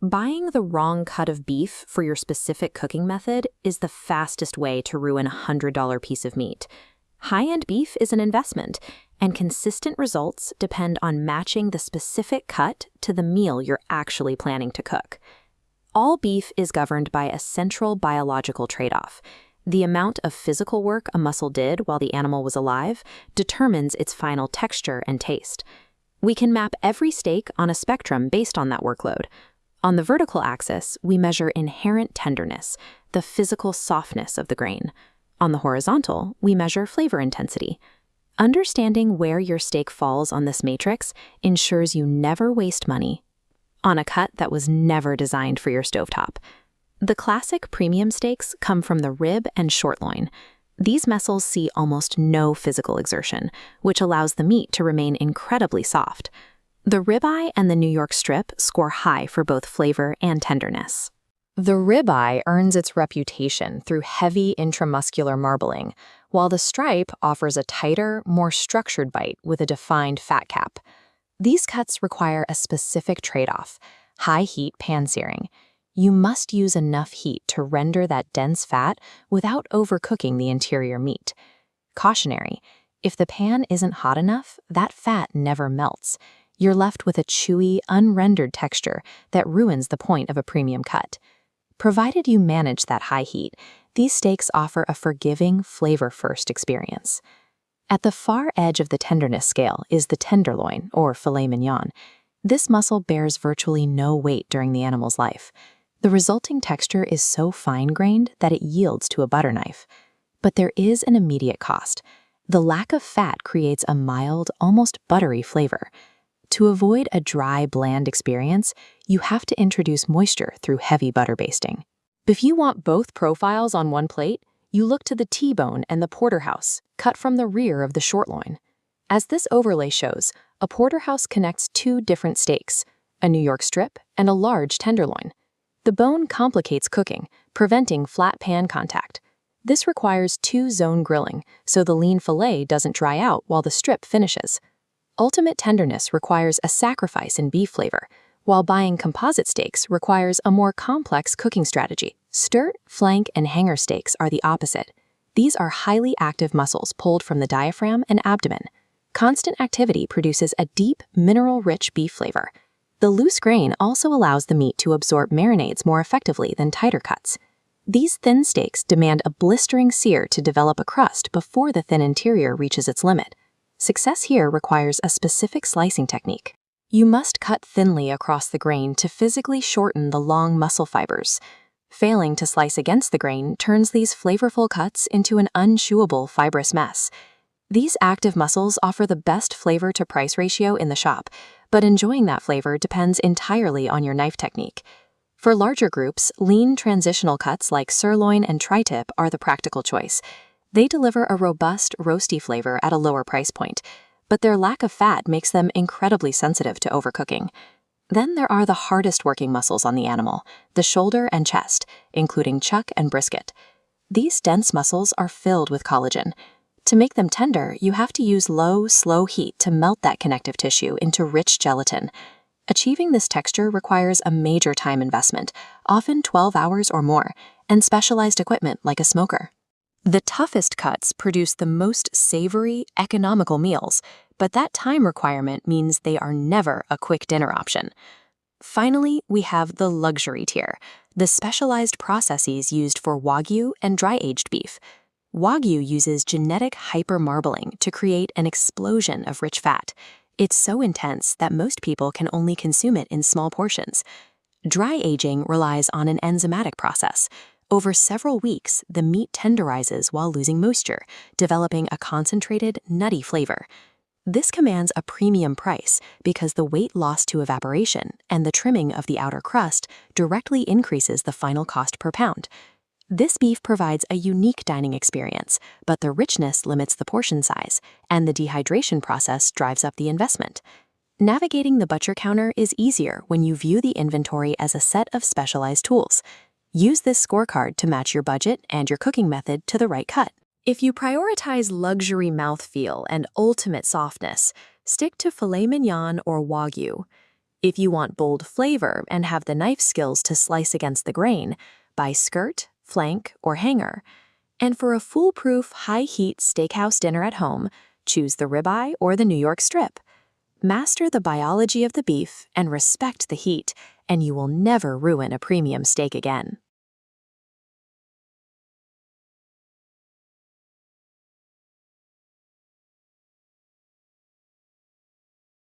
Buying the wrong cut of beef for your specific cooking method is the fastest way to ruin a $100 piece of meat. High-end beef is an investment, and consistent results depend on matching the specific cut to the meal you're actually planning to cook. All beef is governed by a central biological trade-off. The amount of physical work a muscle did while the animal was alive determines its final texture and taste. We can map every steak on a spectrum based on that workload. On the vertical axis, we measure inherent tenderness, the physical softness of the grain. On the horizontal, we measure flavor intensity. Understanding where your steak falls on this matrix ensures you never waste money on a cut that was never designed for your stovetop. The classic premium steaks come from the rib and shortloin. These muscles see almost no physical exertion, which allows the meat to remain incredibly soft. The ribeye and the New York strip score high for both flavor and tenderness. The ribeye earns its reputation through heavy intramuscular marbling, while the stripe offers a tighter, more structured bite with a defined fat cap. These cuts require a specific trade-off: high-heat pan-searing. You must use enough heat to render that dense fat without overcooking the interior meat. Cautionary: if the pan isn't hot enough, that fat never melts. You're left with a chewy, unrendered texture that ruins the point of a premium cut. Provided you manage that high heat, these steaks offer a forgiving, flavor-first experience. At the far edge of the tenderness scale is the tenderloin, or filet mignon. This muscle bears virtually no weight during the animal's life. The resulting texture is so fine-grained that it yields to a butter knife. But there is an immediate cost. The lack of fat creates a mild, almost buttery flavor. To avoid a dry, bland experience, you have to introduce moisture through heavy butter basting. If you want both profiles on one plate, you look to the T-bone and the Porterhouse, cut from the rear of the shortloin. As this overlay shows, a Porterhouse connects two different steaks, a New York strip and a large tenderloin. The bone complicates cooking, preventing flat pan contact. This requires two-zone grilling, so the lean fillet doesn't dry out while the strip finishes. Ultimate tenderness requires a sacrifice in beef flavor, while buying composite steaks requires a more complex cooking strategy. Skirt, flank, and hanger steaks are the opposite. These are highly active muscles pulled from the diaphragm and abdomen. Constant activity produces a deep, mineral-rich beef flavor. The loose grain also allows the meat to absorb marinades more effectively than tighter cuts. These thin steaks demand a blistering sear to develop a crust before the thin interior reaches its limit. Success here requires a specific slicing technique. You must cut thinly across the grain to physically shorten the long muscle fibers. Failing to slice against the grain turns these flavorful cuts into an unchewable fibrous mess. These active muscles offer the best flavor-to-price ratio in the shop, but enjoying that flavor depends entirely on your knife technique. For larger groups, lean transitional cuts like sirloin and tri-tip are the practical choice. They deliver a robust, roasty flavor at a lower price point, but their lack of fat makes them incredibly sensitive to overcooking. Then there are the hardest working muscles on the animal, the shoulder and chest, including chuck and brisket. These dense muscles are filled with collagen. To make them tender, you have to use low, slow heat to melt that connective tissue into rich gelatin. Achieving this texture requires a major time investment, often 12 hours or more, and specialized equipment like a smoker. The toughest cuts produce the most savory, economical meals, but that time requirement means they are never a quick dinner option. Finally, we have the luxury tier, the specialized processes used for Wagyu and dry-aged beef. Wagyu uses genetic hyper-marbling to create an explosion of rich fat. It's so intense that most people can only consume it in small portions. Dry aging relies on an enzymatic process. Over several weeks, the meat tenderizes while losing moisture, developing a concentrated, nutty flavor. This commands a premium price because the weight lost to evaporation and the trimming of the outer crust directly increases the final cost per pound. This beef provides a unique dining experience, but the richness limits the portion size, and the dehydration process drives up the investment. Navigating the butcher counter is easier when you view the inventory as a set of specialized tools. Use this scorecard to match your budget and your cooking method to the right cut. If you prioritize luxury mouthfeel and ultimate softness, stick to filet mignon or Wagyu. If you want bold flavor and have the knife skills to slice against the grain, buy skirt, flank, or hanger. And for a foolproof, high-heat steakhouse dinner at home, choose the ribeye or the New York strip. Master the biology of the beef and respect the heat, and you will never ruin a premium steak again.